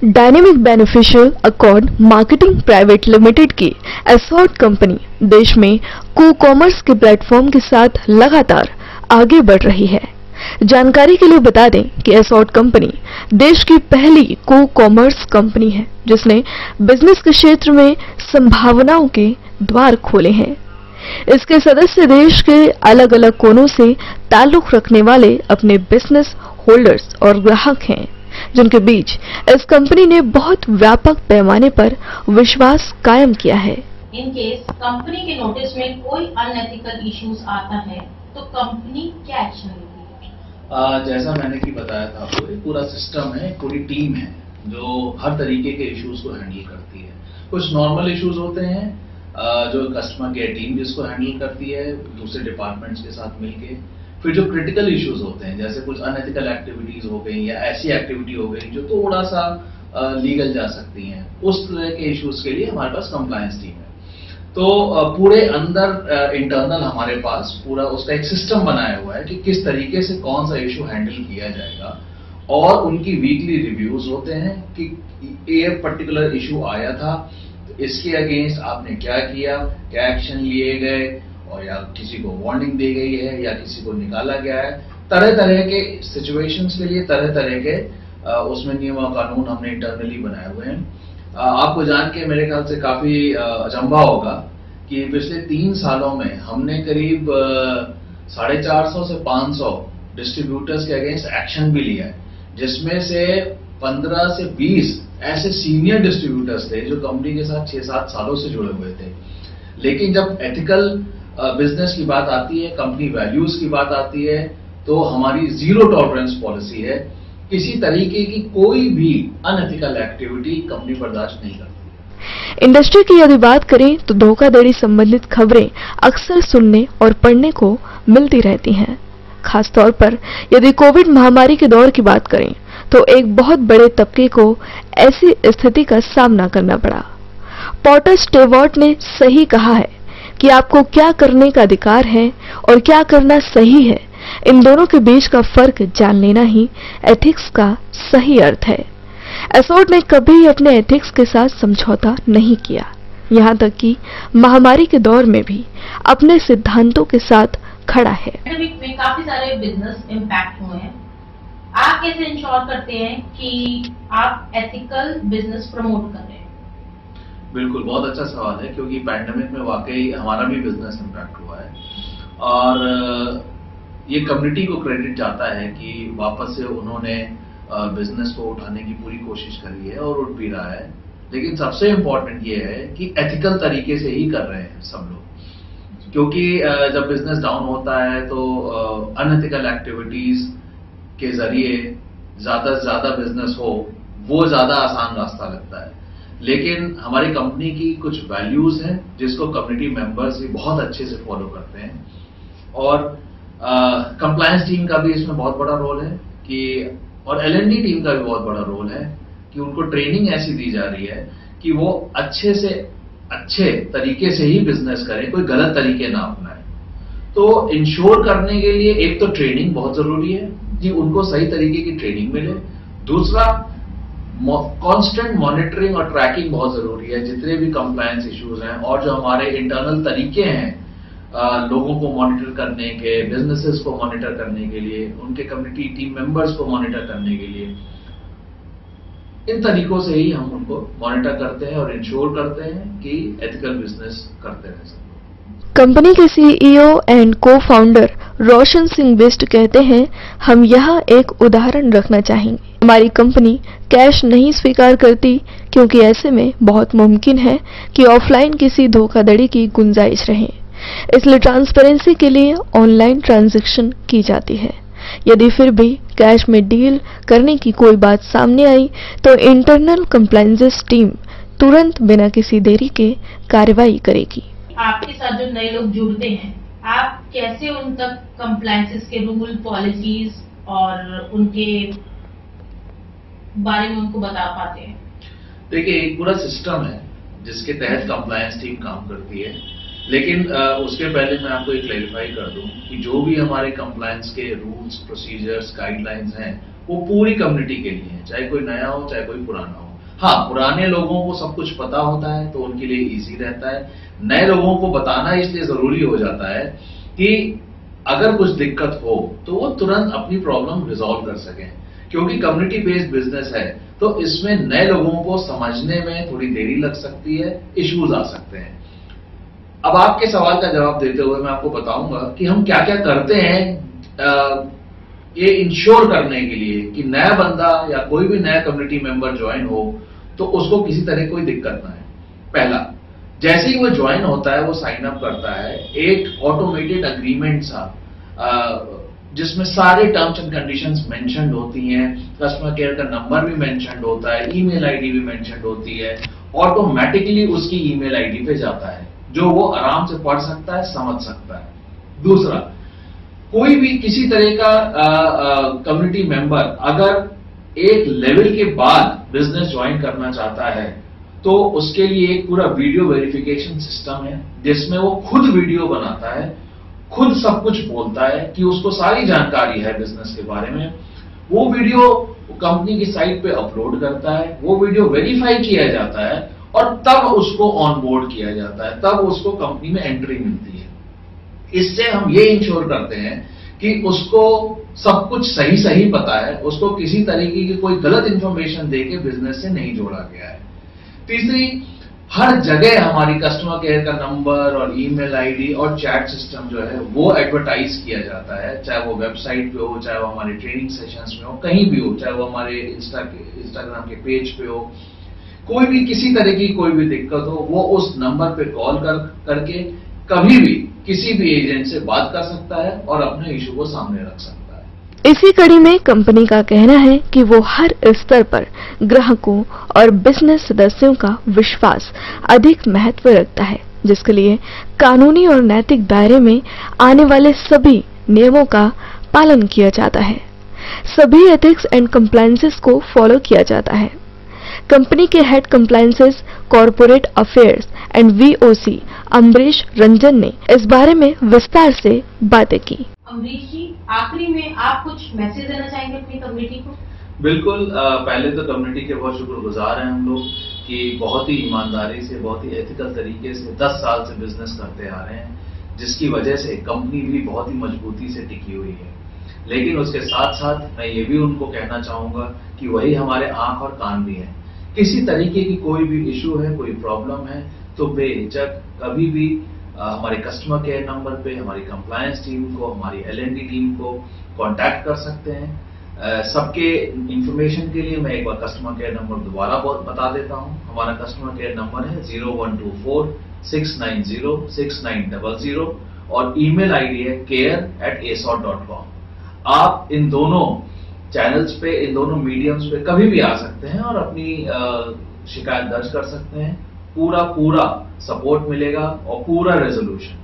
Dynamic beneficial accord marketing private limited की एसॉर्ट company देश में कॉमर्स के प्लेटफॉर्म के साथ लगातार आगे बढ़ रही है। जानकारी के लिए बता दें कि एसॉर्ट कंपनी देश की पहली कॉमर्स कंपनी है जिसने बिजनेस के क्षेत्र में संभावनाओं के द्वार खोले हैं। इसके सदस्य देश के अलग अलग कोनों से ताल्लुक रखने वाले अपने बिजनेस होल्डर्स और ग्राहक हैं, जिनके बीच इस कंपनी ने बहुत व्यापक पैमाने पर विश्वास कायम किया है। इन केस कंपनी के नोटिस में कोई अनएथिकल इश्यूज आता है तो कंपनी क्या एक्शन लेती है? जैसा मैंने कि बताया था आपको, एक पूरा सिस्टम है, पूरी टीम है जो हर तरीके के इश्यूज को हैंडल करती है। कुछ नॉर्मल इश्यूज होते हैं जो कस्टमर केयर टीम जिसको हैंडल करती है दूसरे डिपार्टमेंट्स के साथ मिलके। फिर जो क्रिटिकल इश्यूज होते हैं जैसे कुछ अनएथिकल एक्टिविटीज हो गई या ऐसी एक्टिविटी हो गई जो थोड़ा सा लीगल जा सकती हैं, उस तरह के इश्यूज के लिए हमारे पास कंप्लायंस टीम है। तो पूरे अंदर इंटरनल हमारे पास पूरा उसका एक सिस्टम बनाया हुआ है कि किस तरीके से कौन सा इश्यू हैंडल किया जाएगा, और उनकी वीकली रिव्यूज होते हैं कि ये पर्टिकुलर इश्यू आया था, इसके अगेंस्ट आपने क्या किया, क्या एक्शन लिए गए, और या किसी को वार्निंग दी गई है या किसी को निकाला गया है। तरह तरह के सिचुएशंस के लिए तरह तरह के उसमें नियम और कानून हमने इंटरनली बनाए हुए हैं। आपको जान के मेरे ख्याल से काफी अचंभा होगा कि पिछले 3 सालों में हमने करीब 450 से 500 डिस्ट्रीब्यूटर्स के अगेंस्ट एक्शन भी लिया है, जिसमें से 15 से 20 ऐसे सीनियर डिस्ट्रीब्यूटर्स थे जो कंपनी के साथ 6-7 सालों से जुड़े हुए थे। लेकिन जब एथिकल बिजनेस की बात आती है, कंपनी वैल्यूज की बात आती है, तो हमारी जीरो टॉलरेंस पॉलिसी है। किसी तरीके की कोई भी अनएथिकल एक्टिविटी कंपनी बर्दाश्त नहीं करती। इंडस्ट्री की यदि बात करें तो धोखाधड़ी संबंधित खबरें अक्सर सुनने और पढ़ने को मिलती रहती हैं। खासतौर पर यदि कोविड महामारी के दौर की बात करें तो एक बहुत बड़े तबके को ऐसी स्थिति का सामना करना पड़ा। पॉटर स्टेवर्ट ने सही कहा है कि आपको क्या करने का अधिकार है और क्या करना सही है, इन दोनों के बीच का फर्क जान लेना ही एथिक्स का सही अर्थ है। एसॉर्ट ने कभी अपने एथिक्स के साथ समझौता नहीं किया, यहाँ तक कि महामारी के दौर में भी अपने सिद्धांतों के साथ खड़ा है। पैंडेमिक में काफी सारे बिजनेस इम्पैक्ट हुए हैं। आप कैसे इंश्योर करते हैं कि आप एथिकल बिजनेस प्रमोट कर रहे हैं? बिल्कुल, बहुत अच्छा सवाल है, क्योंकि पैंडेमिक में वाकई हमारा भी बिजनेस इम्पैक्ट हुआ है और ये कम्युनिटी को क्रेडिट जाता है कि वापस से उन्होंने बिजनेस को उठाने की पूरी कोशिश करी है और उठ भी रहा है। लेकिन सबसे इम्पोर्टेंट ये है कि एथिकल तरीके से ही कर रहे हैं सब लोग, क्योंकि जब बिजनेस डाउन होता है तो अनएथिकल एक्टिविटीज के जरिए ज्यादा से ज्यादा बिजनेस हो, वो ज्यादा आसान रास्ता लगता है। लेकिन हमारी कंपनी की कुछ वैल्यूज हैं जिसको कम्युनिटी मेंबर्स भी बहुत अच्छे से फॉलो करते हैं, और कंप्लायंस टीम का भी इसमें बहुत बड़ा रोल है कि, और L&D टीम का भी बहुत बड़ा रोल है कि उनको ट्रेनिंग ऐसी दी जा रही है कि वो अच्छे से अच्छे तरीके से ही बिजनेस करें, कोई गलत तरीके ना अपनाएं। तो इंश्योर करने के लिए एक तो ट्रेनिंग बहुत जरूरी है कि उनको सही तरीके की ट्रेनिंग मिले। दूसरा, कांस्टेंट मॉनिटरिंग और ट्रैकिंग बहुत जरूरी है जितने भी कंप्लायंस इश्यूज हैं, और जो हमारे इंटरनल तरीके हैं लोगों को मॉनिटर करने के, बिजनेसेस को मॉनिटर करने के लिए, उनके कम्युनिटी टीम मेंबर्स को मॉनिटर करने के लिए, इन तरीकों से ही हम उनको मॉनिटर करते हैं और इंश्योर करते हैं कि एथिकल बिजनेस करते रहे सब लोग। कंपनी के सीईओ एंड को फाउंडर रोशन सिंह बिष्ट कहते हैं, हम यहाँ एक उदाहरण रखना चाहेंगे। हमारी कंपनी कैश नहीं स्वीकार करती क्योंकि ऐसे में बहुत मुमकिन है कि ऑफलाइन किसी धोखाधड़ी की गुंजाइश रहे, इसलिए ट्रांसपेरेंसी के लिए ऑनलाइन ट्रांजैक्शन की जाती है। यदि फिर भी कैश में डील करने की कोई बात सामने आई तो इंटरनल कंप्लायंस टीम तुरंत बिना किसी देरी के कार्रवाई करेगी। आपके साथ जो नए लोग जुड़ते हैं, आप कैसे उन तक कंप्लायंसेस के रूल, पॉलिसीज और उनके बारे में उनको बता पाते हैं? देखिए, एक पूरा सिस्टम है जिसके तहत कंप्लायंस टीम काम करती है, लेकिन उसके पहले मैं आपको एक क्लैरिफाई कर दूं कि जो भी हमारे कंप्लायंस के रूल्स, प्रोसीजर्स, गाइडलाइंस हैं, वो पूरी कम्युनिटी के लिए हैं, चाहे कोई नया हो चाहे कोई पुराना हो। हाँ, पुराने लोगों को सब कुछ पता होता है तो उनके लिए इजी रहता है। नए लोगों को बताना इसलिए जरूरी हो जाता है कि अगर कुछ दिक्कत हो तो वो तुरंत अपनी प्रॉब्लम रिजॉल्व कर सकें। क्योंकि कम्युनिटी बेस्ड बिजनेस है तो इसमें नए लोगों को समझने में थोड़ी देरी लग सकती है, इश्यूज आ सकते हैं। अब आपके सवाल का जवाब देते हुए मैं आपको बताऊंगा कि हम क्या क्या करते हैं ये इंश्योर करने के लिए कि नया बंदा या कोई भी नया कम्युनिटी मेंबर ज्वाइन हो तो उसको किसी तरह कोई दिक्कत ना है। पहला, जैसे ही वो ज्वाइन होता है, वो साइन अप करता है, एक ऑटोमेटेड अग्रीमेंट सा जिसमें सारे टर्म्स एंड कंडीशंस मेंशन्ड होती हैं, कस्टमर केयर का नंबर भी मेंशन्ड होता है, ईमेल आईडी भी मेंशन्ड होती है, ऑटोमेटिकली उसकी ईमेल आईडी पे जाता है जो वो आराम से पढ़ सकता है, समझ सकता है। दूसरा, कोई भी किसी तरह का कम्युनिटी मेंबर अगर एक लेवल के बाद बिजनेस ज्वाइन करना चाहता है तो उसके लिए एक पूरा वीडियो वेरिफिकेशन सिस्टम है जिसमें वो खुद वीडियो बनाता है, खुद सब कुछ बोलता है कि उसको सारी जानकारी है बिजनेस के बारे में। वो वीडियो कंपनी की साइट पे अपलोड करता है, वो वीडियो वेरीफाई किया जाता है और तब उसको ऑन बोर्ड किया जाता है, तब उसको कंपनी में एंट्री मिलती है। इससे हम ये इंश्योर करते हैं कि उसको सब कुछ सही सही पता है, उसको किसी तरीके की कोई गलत इंफॉर्मेशन देके बिजनेस से नहीं जोड़ा गया है। तीसरी, हर जगह हमारी कस्टमर केयर का नंबर और ईमेल आईडी और चैट सिस्टम जो है वो एडवर्टाइज किया जाता है, चाहे वो वेबसाइट पे हो, चाहे वो हमारे ट्रेनिंग सेशंस में हो, कहीं भी हो, चाहे वो हमारे इंस्टाग्राम के पेज पे हो। कोई भी किसी तरह की कोई भी दिक्कत हो वो उस नंबर पे कॉल करके कभी भी किसी भी एजेंट से बात कर सकता है और अपने इशू को सामने रख सकता है। इसी कड़ी में कंपनी का कहना है कि वो हर स्तर पर ग्राहकों और बिजनेस सदस्यों का विश्वास अधिक महत्व रखता है, जिसके लिए कानूनी और नैतिक दायरे में आने वाले सभी नियमों का पालन किया जाता है। सभी एथिक्स एंड कंप्लायंसेस को फॉलो किया जाता है। कंपनी के head compliances corporate affairs and VOC Amrish Ranjan ने इस बारे में विस्तार से बातें की। अमरीश जी, आखिरी में आप कुछ मैसेज देना चाहेंगे अपनी कम्युनिटी को? बिल्कुल, पहले तो कम्युनिटी के बहुत शुक्रगुजार हैं हम लोग कि बहुत ही ईमानदारी से, बहुत ही एथिकल तरीके से 10 साल से बिजनेस करते आ रहे हैं, जिसकी वजह से कंपनी भी बहुत ही मजबूती से टिकी हुई है। लेकिन उसके साथ साथ मैं ये भी उनको कहना चाहूंगा कि वही हमारे आंख और कान भी हैं। किसी तरीके की कोई भी इशू है, कोई प्रॉब्लम है तो बेहिचक कभी भी हमारे कस्टमर केयर नंबर पे हमारी कंप्लायंस टीम को, हमारी L&D टीम को कांटेक्ट कर सकते हैं। सबके इंफॉर्मेशन के लिए मैं एक बार कस्टमर केयर नंबर दोबारा बता देता हूं। हमारा कस्टमर केयर नंबर है 0124 690 6900 और ईमेल आईडी है care@asort.com। आप इन दोनों चैनल्स पे, इन दोनों मीडियम्स पे कभी भी आ सकते हैं और अपनी शिकायत दर्ज कर सकते हैं। पूरा सपोर्ट मिलेगा और पूरा रेजोल्यूशन।